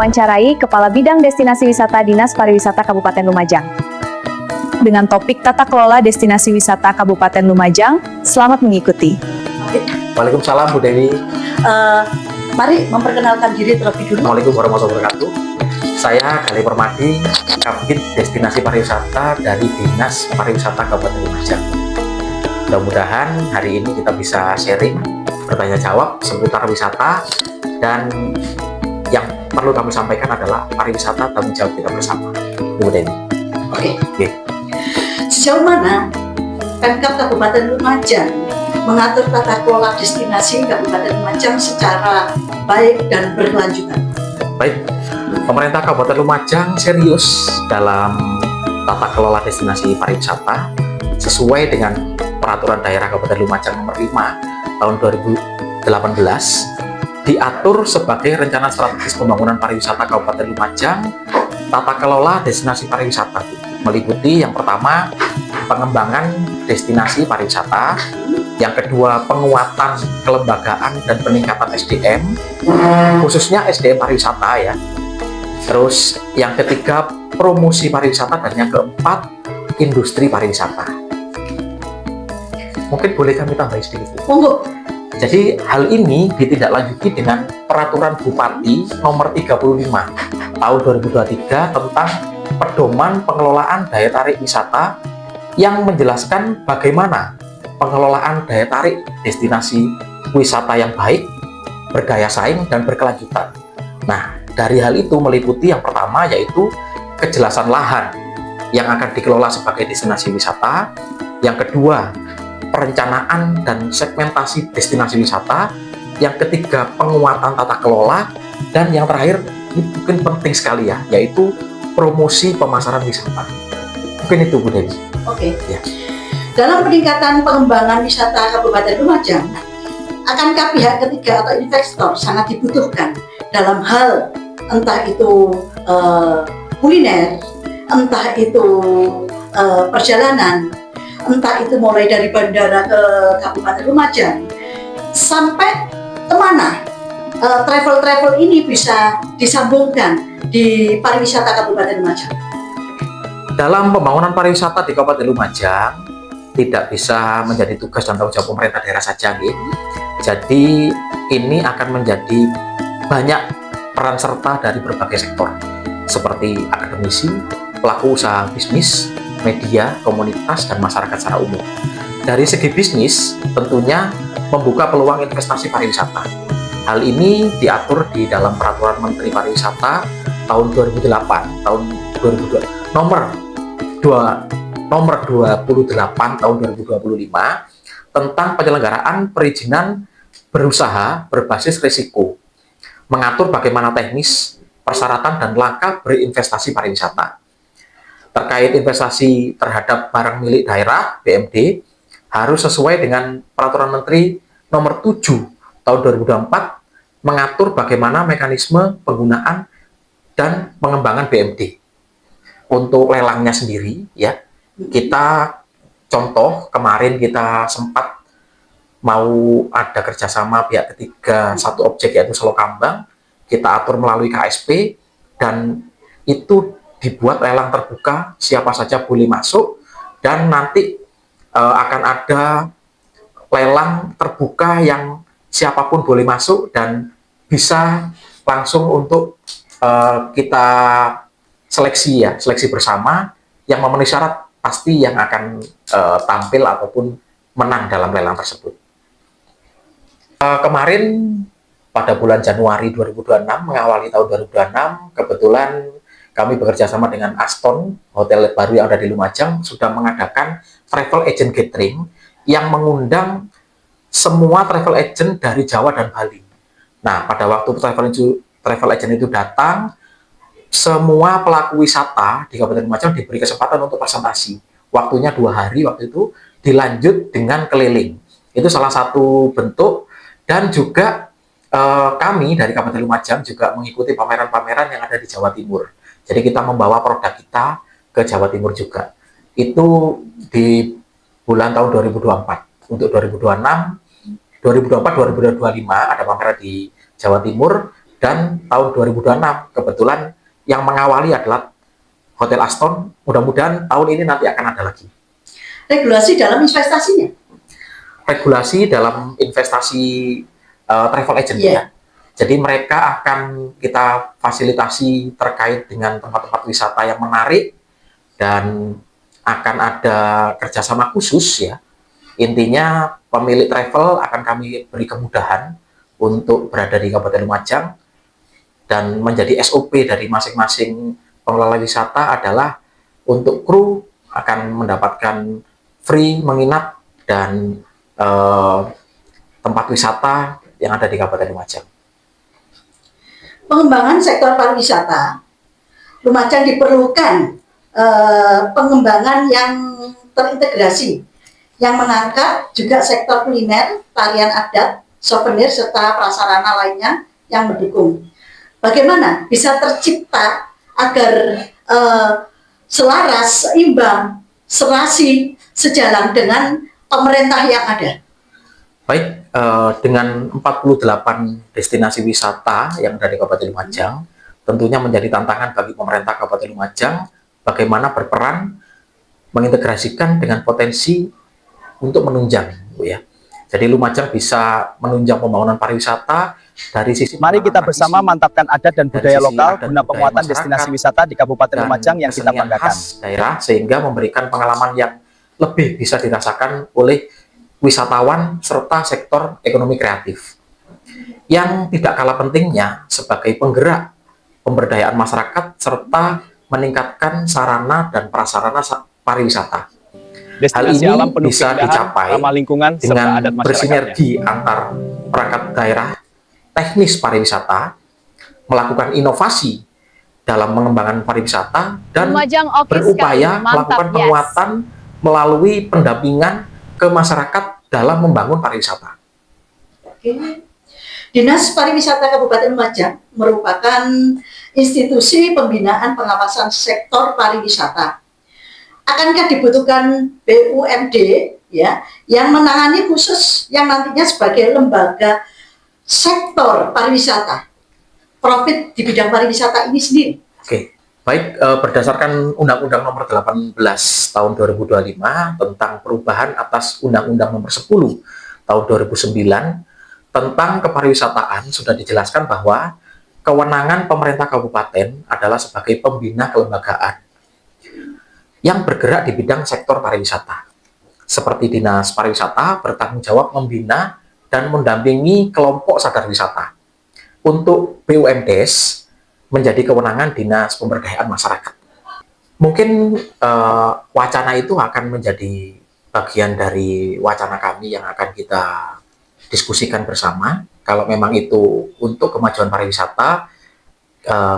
mewawancarai Kepala Bidang Destinasi Wisata Dinas Pariwisata Kabupaten Lumajang. Dengan topik Tata Kelola Destinasi Wisata Kabupaten Lumajang, selamat mengikuti. Waalaikumsalam Bu Dewi. Mari memperkenalkan diri terlebih dulu. Assalamualaikum warahmatullahi wabarakatuh. Saya Gali Permadi, Kabid Destinasi Pariwisata dari Dinas Pariwisata Kabupaten Lumajang. Mudah-mudahan hari ini kita bisa sharing, bertanya jawab seputar wisata, dan yang perlu kami sampaikan adalah pariwisata tanggung jawab kita bersama. Bu Dewi. Oke. Sejauh mana Pemkab Kabupaten Lumajang mengatur tata kelola destinasi Kabupaten Lumajang secara baik dan berkelanjutan? Baik, pemerintah Kabupaten Lumajang serius dalam tata kelola destinasi pariwisata sesuai dengan Peraturan Daerah Kabupaten Lumajang Nomor 5 tahun 2018, diatur sebagai Rencana Strategis Pembangunan Pariwisata Kabupaten Lumajang, tata kelola destinasi pariwisata, meliputi yang pertama pengembangan destinasi pariwisata, yang kedua penguatan kelembagaan dan peningkatan SDM, khususnya SDM pariwisata ya. Terus yang ketiga promosi pariwisata, dan yang keempat industri pariwisata. Mungkin boleh kami tambahin sedikit. Monggo. Jadi hal ini ditindaklanjuti dengan Peraturan Bupati Nomor 35 tahun 2023 tentang pedoman pengelolaan daya tarik wisata yang menjelaskan bagaimana pengelolaan daya tarik destinasi wisata yang baik, berdaya saing, dan berkelanjutan. Nah, dari hal itu meliputi yang pertama yaitu kejelasan lahan yang akan dikelola sebagai destinasi wisata, yang kedua perencanaan dan segmentasi destinasi wisata, yang ketiga penguatan tata kelola, dan yang terakhir ini mungkin penting sekali ya, yaitu promosi pemasaran wisata. Mungkin itu Bu Dewi. Oke. Ya. Dalam peningkatan pengembangan wisata Kabupaten Lumajang, akankah pihak ketiga atau investor sangat dibutuhkan dalam hal entah itu kuliner, entah itu perjalanan, entah itu mulai dari bandara ke Kabupaten Lumajang sampai kemana travel ini bisa disambungkan di pariwisata Kabupaten Lumajang? Dalam pembangunan pariwisata di Kabupaten Lumajang tidak bisa menjadi tugas dan tanggung jawab pemerintah daerah saja, gitu. Jadi ini akan menjadi banyak peran serta dari berbagai sektor seperti akademisi, pelaku usaha bisnis, media, komunitas, dan masyarakat secara umum. Dari segi bisnis, tentunya membuka peluang investasi pariwisata. Hal ini diatur di dalam Peraturan Menteri Pariwisata tahun 2008, nomor 28 tahun 2025 tentang penyelenggaraan perizinan berusaha berbasis risiko, mengatur bagaimana teknis, persyaratan, dan langkah berinvestasi pariwisata. Terkait investasi terhadap barang milik daerah BMD harus sesuai dengan Peraturan Menteri Nomor 7 tahun 2024 mengatur bagaimana mekanisme penggunaan dan pengembangan BMD. Untuk lelangnya sendiri ya, kita contoh kemarin kita sempat mau ada kerjasama pihak ketiga satu objek yaitu Selokambang, kita atur melalui KSP, dan itu dibuat lelang terbuka, siapa saja boleh masuk, dan nanti akan ada lelang terbuka yang siapapun boleh masuk dan bisa langsung untuk kita seleksi bersama yang memenuhi syarat pasti yang akan tampil ataupun menang dalam lelang tersebut. Kemarin pada bulan Januari 2026 mengawali tahun 2026, kebetulan kami bekerja sama dengan Aston, hotel baru yang ada di Lumajang, sudah mengadakan travel agent gathering yang mengundang semua travel agent dari Jawa dan Bali. Nah, pada waktu travel agent itu datang, semua pelaku wisata di Kabupaten Lumajang diberi kesempatan untuk presentasi. Waktunya 2 hari waktu itu, dilanjut dengan keliling. Itu salah satu bentuk, dan juga kami dari Kabupaten Lumajang juga mengikuti pameran-pameran yang ada di Jawa Timur. Jadi kita membawa produk kita ke Jawa Timur juga. Itu di bulan tahun 2024. Untuk 2026, 2024-2025 ada pameran di Jawa Timur, Dan tahun 2026 kebetulan yang mengawali adalah Hotel Aston. Mudah-mudahan tahun ini nanti akan ada lagi. Regulasi dalam investasinya. Regulasi dalam investasi travel agent Iya. ya. Jadi mereka akan kita fasilitasi terkait dengan tempat-tempat wisata yang menarik dan akan ada kerjasama khusus ya. Intinya pemilik travel akan kami beri kemudahan untuk berada di Kabupaten Lumajang, dan menjadi SOP dari masing-masing pengelola wisata adalah untuk kru akan mendapatkan free menginap dan tempat wisata yang ada di Kabupaten Lumajang. Pengembangan sektor pariwisata, Lumajang diperlukan pengembangan yang terintegrasi, yang mengangkat juga sektor kuliner, tarian adat, souvenir, serta prasarana lainnya yang mendukung. Bagaimana bisa tercipta agar selaras, seimbang, serasi, sejalan dengan pemerintah yang ada? Baik, dengan 48 destinasi wisata yang ada di Kabupaten Lumajang, tentunya menjadi tantangan bagi pemerintah Kabupaten Lumajang bagaimana berperan mengintegrasikan dengan potensi untuk menunjang, Bu ya. Jadi Lumajang bisa menunjang pembangunan pariwisata dari sisi. Mari kita bersama mantapkan adat dan budaya sisi lokal adat guna budaya penguatan masyarakat destinasi wisata di Kabupaten dan Lumajang yang kita kesenian banggakan. khas daerah, sehingga memberikan pengalaman yang lebih bisa dirasakan oleh wisatawan serta sektor ekonomi kreatif. Yang tidak kalah pentingnya sebagai penggerak pemberdayaan masyarakat serta meningkatkan sarana dan prasarana pariwisata. Hal Destinasi ini alam penuh bisa keindahan, dicapai ramah lingkungan, serta dengan adat masyarakatnya. bersinergi antar perangkat daerah, teknis pariwisata, melakukan inovasi dalam mengembangkan pariwisata, dan Lumajang oke berupaya sekali. Mantap, melakukan yes. penguatan melalui pendampingan ke masyarakat dalam membangun pariwisata. Oke. Dinas Pariwisata Kabupaten Lumajang merupakan institusi pembinaan pengawasan sektor pariwisata. Akankah dibutuhkan BUMD ya yang menangani khusus yang nantinya sebagai lembaga sektor pariwisata, profit di bidang pariwisata ini sendiri? Oke, baik, berdasarkan Undang-Undang Nomor 18 Tahun 2025 tentang perubahan atas Undang-Undang Nomor 10 Tahun 2009 tentang kepariwisataan, sudah dijelaskan bahwa kewenangan pemerintah kabupaten adalah sebagai pembina kelembagaan yang bergerak di bidang sektor pariwisata. Seperti Dinas Pariwisata bertanggung jawab membina dan mendampingi kelompok sadar wisata. Untuk BUMDes menjadi kewenangan Dinas Pemberdayaan Masyarakat. Mungkin wacana itu akan menjadi bagian dari wacana kami yang akan kita diskusikan bersama. Kalau memang itu untuk kemajuan pariwisata,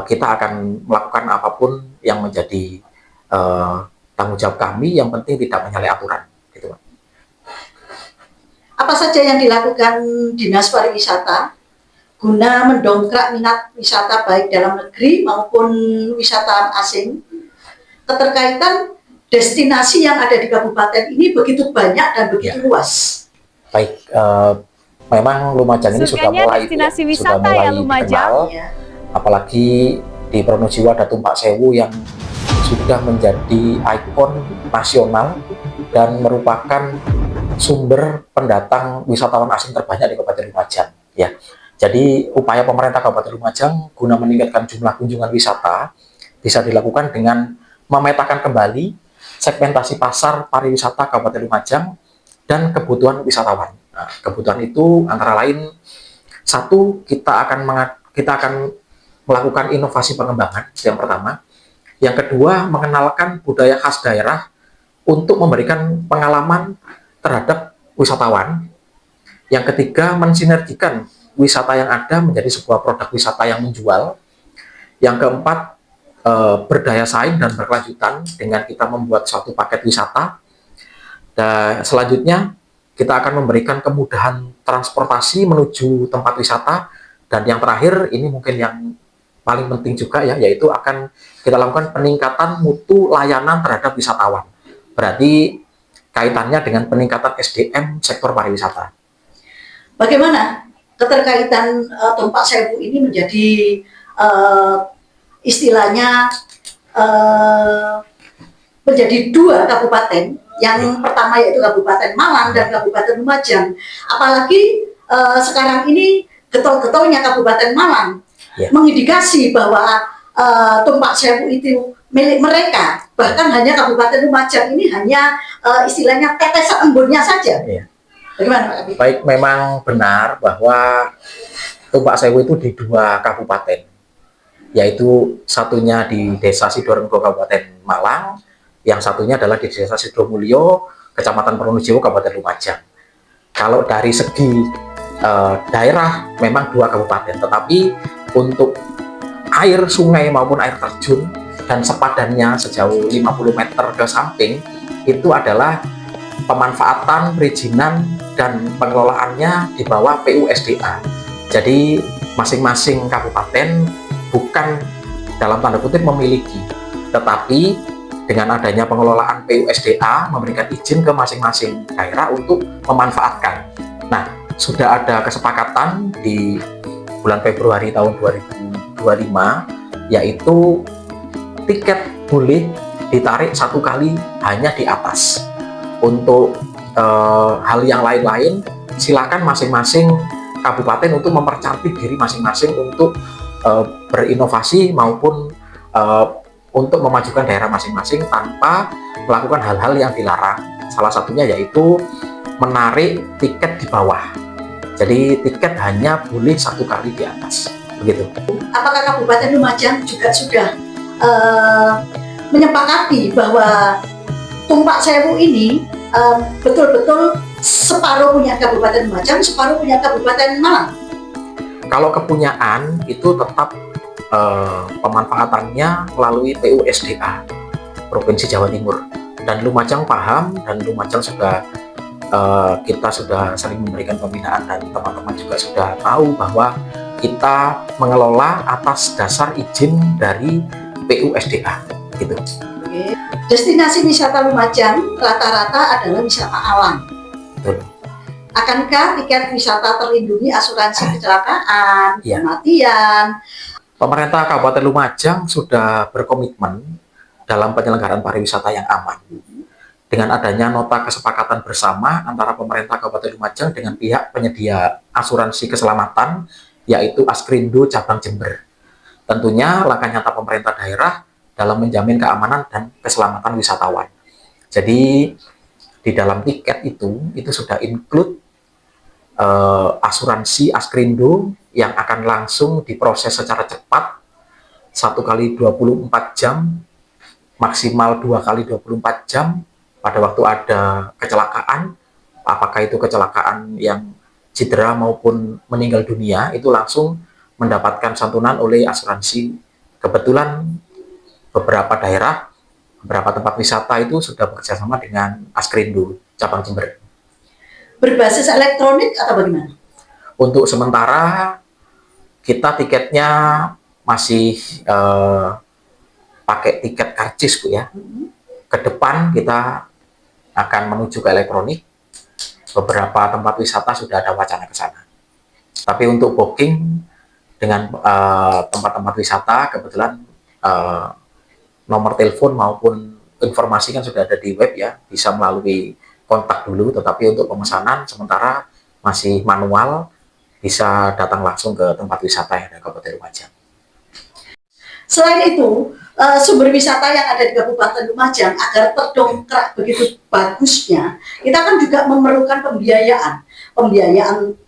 kita akan melakukan apapun yang menjadi tanggung jawab kami, yang penting tidak menyalahi aturan. Gitu, Pak. Apa saja yang dilakukan Dinas Pariwisata guna mendongkrak minat wisata baik dalam negeri maupun wisatawan asing? Keterkaitan destinasi yang ada di kabupaten ini begitu banyak dan begitu luas. Baik, memang Lumajang ini sudah Surganya mulai destinasi sudah wisata mulai ya Lumajang. dikenal, Ya. apalagi di Pronojiwa ada Tumpak Sewu yang sudah menjadi ikon nasional dan merupakan sumber pendatang wisatawan asing terbanyak di Kabupaten Lumajang. Ya, jadi upaya pemerintah Kabupaten Lumajang guna meningkatkan jumlah kunjungan wisata bisa dilakukan dengan memetakan kembali segmentasi pasar pariwisata Kabupaten Lumajang dan kebutuhan wisatawan. Nah, kebutuhan itu antara lain, satu, kita akan melakukan inovasi pengembangan yang pertama. Yang kedua, mengenalkan budaya khas daerah untuk memberikan pengalaman terhadap wisatawan. Yang ketiga, mensinergikan wisata yang ada menjadi sebuah produk wisata yang menjual. Yang keempat, berdaya saing dan berkelanjutan dengan kita membuat suatu paket wisata. Dan selanjutnya, kita akan memberikan kemudahan transportasi menuju tempat wisata. Dan yang terakhir, ini mungkin yang paling penting juga ya, yaitu akan kita lakukan peningkatan mutu layanan terhadap wisatawan. Berarti kaitannya dengan peningkatan SDM sektor pariwisata. Bagaimana keterkaitan Tumpak Sewu ini menjadi istilahnya menjadi dua kabupaten. Yang pertama yaitu Kabupaten Malang dan Kabupaten Lumajang. Apalagi sekarang ini getol-getolnya Kabupaten Malang mengindikasi bahwa Tumpak Sewu itu milik mereka. Bahkan hanya Kabupaten Lumajang ini hanya istilahnya tetesan embunnya saja. Bagaimana Pak Kabid? Baik, memang benar bahwa Tumpak Sewu itu di dua kabupaten, yaitu satunya di Desa Sidoarjo Kabupaten Malang, yang satunya adalah di Desa Sidomulyo, Kecamatan Pronojiwo, Kabupaten Lumajang. Kalau dari segi daerah memang dua kabupaten, tetapi untuk air sungai maupun air terjun dan sepadannya sejauh 50 meter ke samping itu adalah pemanfaatan, perizinan, dan pengelolaannya di bawah PUSDA. Jadi masing-masing kabupaten bukan dalam tanda kutip memiliki, tetapi dengan adanya pengelolaan PUSDA memberikan izin ke masing-masing daerah untuk memanfaatkan. Nah, sudah ada kesepakatan di bulan Februari tahun 2025, yaitu tiket boleh ditarik satu kali hanya di atas. Untuk hal yang lain-lain, silakan masing-masing kabupaten untuk mempercantik diri masing-masing untuk berinovasi maupun untuk memajukan daerah masing-masing tanpa melakukan hal-hal yang dilarang. Salah satunya yaitu menarik tiket di bawah. Jadi tiket hanya boleh satu kali di atas. Begitu. Apakah Kabupaten Lumajang juga sudah menyepakati bahwa Tumpak Sewu ini betul-betul separuh punya Kabupaten Lumajang, separuh punya Kabupaten Malang? Kalau kepunyaan itu tetap pemanfaatannya melalui PUSDA Provinsi Jawa Timur, dan Lumajang paham, dan Lumajang sudah kita sudah sering memberikan pembinaan dan teman-teman juga sudah tahu bahwa kita mengelola atas dasar izin dari PUSDA gitu. Oke. Destinasi wisata Lumajang rata-rata adalah wisata alam. Betul. Akankah tiket wisata terlindungi asuransi kecelakaan, kematian? Pemerintah Kabupaten Lumajang sudah berkomitmen dalam penyelenggaraan pariwisata yang aman. Dengan adanya nota kesepakatan bersama antara pemerintah Kabupaten Lumajang dengan pihak penyedia asuransi keselamatan, yaitu Askrindo Cabang Jember. Tentunya langkah nyata pemerintah daerah dalam menjamin keamanan dan keselamatan wisatawan. Jadi di dalam tiket itu sudah include asuransi Askrindo yang akan langsung diproses secara cepat, 1 kali 24 jam, maksimal 2 kali 24 jam pada waktu ada kecelakaan, apakah itu kecelakaan yang cedera maupun meninggal dunia, itu langsung mendapatkan santunan oleh asuransi. Kebetulan beberapa daerah, beberapa tempat wisata itu sudah bekerjasama dengan Askrindo Cabang Jember. Berbasis elektronik atau bagaimana? Untuk sementara kita tiketnya masih pakai tiket karcis, Bu ya. Ke depan kita akan menuju ke elektronik. Beberapa tempat wisata sudah ada wacana ke sana. Tapi untuk booking dengan tempat-tempat wisata, kebetulan nomor telepon maupun informasi kan sudah ada di web ya, bisa melalui kontak dulu. Tetapi untuk pemesanan sementara masih manual, bisa datang langsung ke tempat wisata yang ada di Kabupaten Lumajang. Selain itu, sumber wisata yang ada di Kabupaten Lumajang agar terdongkrak begitu bagusnya, kita kan juga memerlukan pembiayaan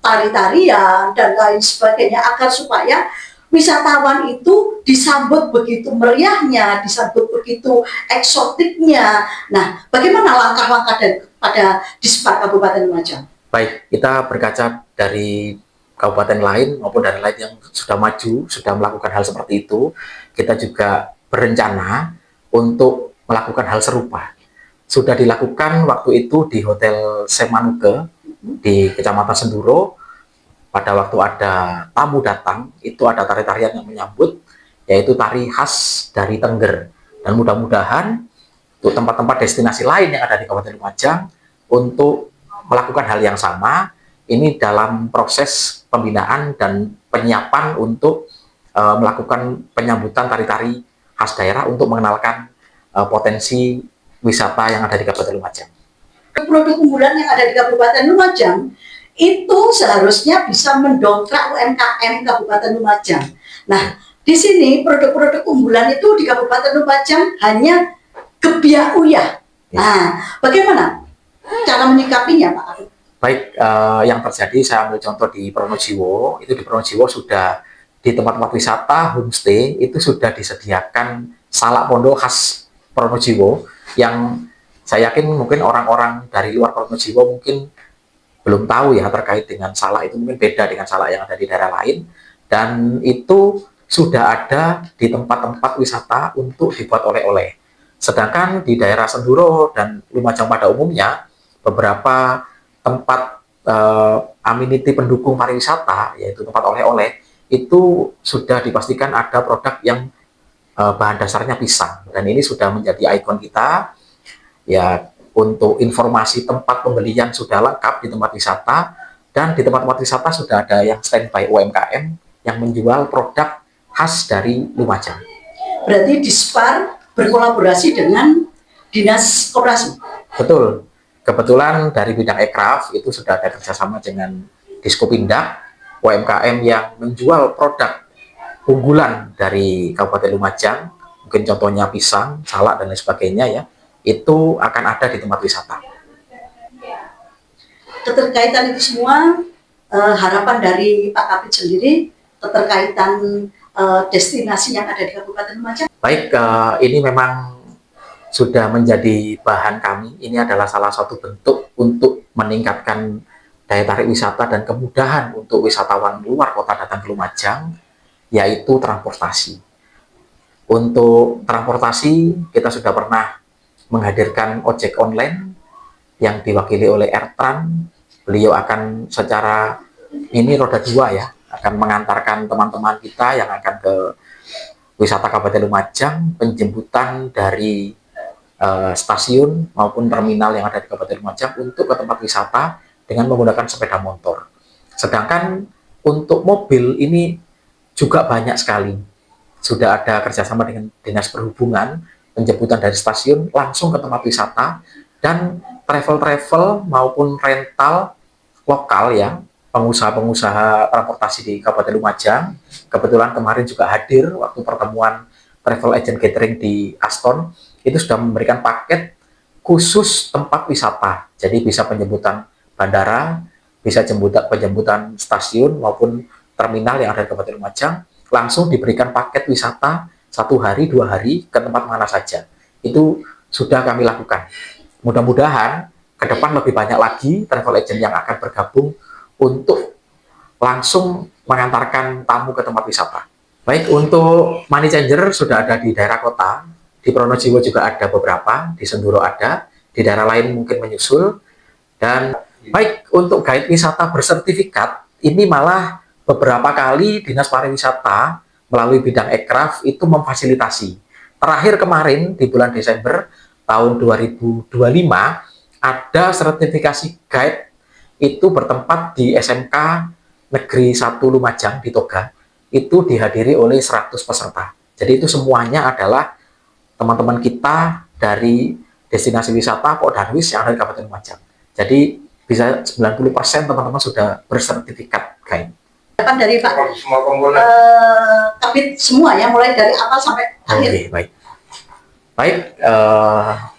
tari-tarian dan lain sebagainya agar supaya wisatawan itu disambut begitu meriahnya, disambut begitu eksotiknya. Nah, bagaimana langkah-langkah pada Dispar Kabupaten Lumajang? Baik, kita berkaca dari kabupaten lain maupun dari lain yang sudah maju, sudah melakukan hal seperti itu. Kita juga berencana untuk melakukan hal serupa. Sudah dilakukan waktu itu di Hotel Semanuke di Kecamatan Senduro. Pada waktu ada tamu datang, itu ada tari-tarian yang menyambut, yaitu tari khas dari Tengger. Dan mudah-mudahan untuk tempat-tempat destinasi lain yang ada di Kabupaten Lumajang untuk melakukan hal yang sama, ini dalam proses pembinaan dan penyiapan untuk melakukan penyambutan tari-tari khas daerah untuk mengenalkan potensi wisata yang ada di Kabupaten Lumajang. Produk unggulan yang ada di Kabupaten Lumajang itu seharusnya bisa mendongkrak UMKM Kabupaten Lumajang. Nah, di sini produk-produk unggulan itu di Kabupaten Lumajang hanya gebiak uyah. Nah, bagaimana cara menyikapinya, Pak Arif? Baik, yang terjadi saya ambil contoh di Pronojiwo. Itu di Pronojiwo sudah di tempat-tempat wisata homestay itu sudah disediakan salak pondok khas Pronojiwo yang saya yakin mungkin orang-orang dari luar Pronojiwo mungkin belum tahu ya terkait dengan salak itu, mungkin beda dengan salak yang ada di daerah lain, dan itu sudah ada di tempat-tempat wisata untuk dibuat oleh-oleh. Sedangkan di daerah Senduro dan Lumajang pada umumnya beberapa tempat amenity pendukung pariwisata, yaitu tempat oleh-oleh, itu sudah dipastikan ada produk yang bahan dasarnya pisang, dan ini sudah menjadi ikon kita. Ya, untuk informasi tempat pembelian sudah lengkap di tempat wisata, dan di tempat-tempat wisata sudah ada yang standby UMKM yang menjual produk khas dari Lumajang. Berarti Dispar berkolaborasi dengan Dinas Koperasi. Betul. Kebetulan dari bidang Ekraf itu sudah ada kerjasama dengan Diskopindak, UMKM yang menjual produk unggulan dari Kabupaten Lumajang, mungkin contohnya pisang, salak, dan lain sebagainya ya, itu akan ada di tempat wisata. Keterkaitan itu semua, harapan dari Pak Kapit sendiri, keterkaitan destinasi yang ada di Kabupaten Lumajang. Baik, ini memang sudah menjadi bahan kami. Ini adalah salah satu bentuk untuk meningkatkan daya tarik wisata dan kemudahan untuk wisatawan luar kota datang ke Lumajang, yaitu transportasi. Untuk transportasi, kita sudah pernah menghadirkan ojek online yang diwakili oleh Airtran. Beliau akan secara ini roda 2 ya, akan mengantarkan teman-teman kita yang akan ke wisata Kabupaten Lumajang, penjemputan dari stasiun maupun terminal yang ada di Kabupaten Lumajang untuk ke tempat wisata dengan menggunakan sepeda motor. Sedangkan untuk mobil ini juga banyak sekali. Sudah ada kerjasama dengan Dinas Perhubungan, penjemputan dari stasiun langsung ke tempat wisata, dan travel-travel maupun rental lokal ya, pengusaha-pengusaha transportasi di Kabupaten Lumajang. Kebetulan kemarin juga hadir waktu pertemuan travel agent catering di Aston, itu sudah memberikan paket khusus tempat wisata. Jadi bisa penjemputan bandara, bisa penjemputan stasiun maupun terminal yang ada di Kabupaten Lumajang, langsung diberikan paket wisata 1 hari, 2 hari ke tempat mana saja. Itu sudah kami lakukan. Mudah-mudahan ke depan lebih banyak lagi travel agent yang akan bergabung untuk langsung mengantarkan tamu ke tempat wisata. Baik, untuk money changer sudah ada di daerah kota, di Pronojiwo juga ada beberapa, di Senduro ada, di daerah lain mungkin menyusul. Dan baik, untuk guide wisata bersertifikat, ini malah beberapa kali Dinas Pariwisata melalui bidang Ekraf itu memfasilitasi. Terakhir kemarin di bulan Desember tahun 2025 ada sertifikasi guide itu bertempat di SMK Negeri 1 Lumajang di Toga. Itu dihadiri oleh 100 peserta. Jadi itu semuanya adalah teman-teman kita dari destinasi wisata Pok Darwis yang ada di Kabupaten Lumajang. Jadi bisa 90% teman-teman sudah bersertifikat guide. Harapan dari Pak Kapit semua ya, mulai dari awal sampai akhir. Oke, baik. Baik,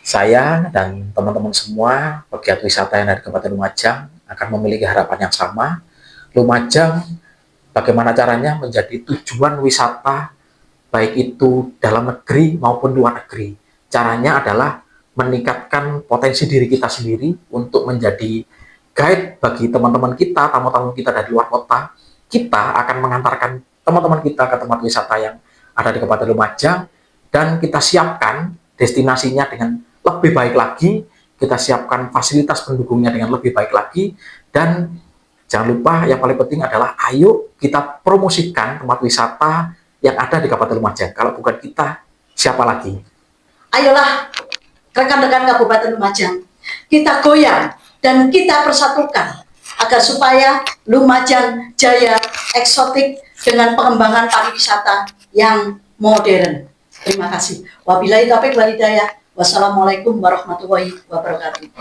saya dan teman-teman semua pegiat wisata yang ada di Kabupaten Lumajang akan memiliki harapan yang sama. Lumajang bagaimana caranya menjadi tujuan wisata baik itu dalam negeri maupun luar negeri. Caranya adalah meningkatkan potensi diri kita sendiri untuk menjadi guide bagi teman-teman kita, tamu-tamu kita dari luar kota. Kita akan mengantarkan teman-teman kita ke tempat wisata yang ada di Kabupaten Lumajang, dan kita siapkan destinasinya dengan lebih baik lagi, kita siapkan fasilitas pendukungnya dengan lebih baik lagi, dan jangan lupa yang paling penting adalah ayo kita promosikan tempat wisata yang ada di Kabupaten Lumajang. Kalau bukan kita, siapa lagi? Ayolah rekan-rekan Kabupaten Lumajang, kita goyang dan kita persatukan agar supaya Lumajang jaya eksotik dengan pengembangan pariwisata yang modern. Terima kasih. Wabillahi taufiq wal hidayah. Wassalamualaikum warahmatullahi wabarakatuh.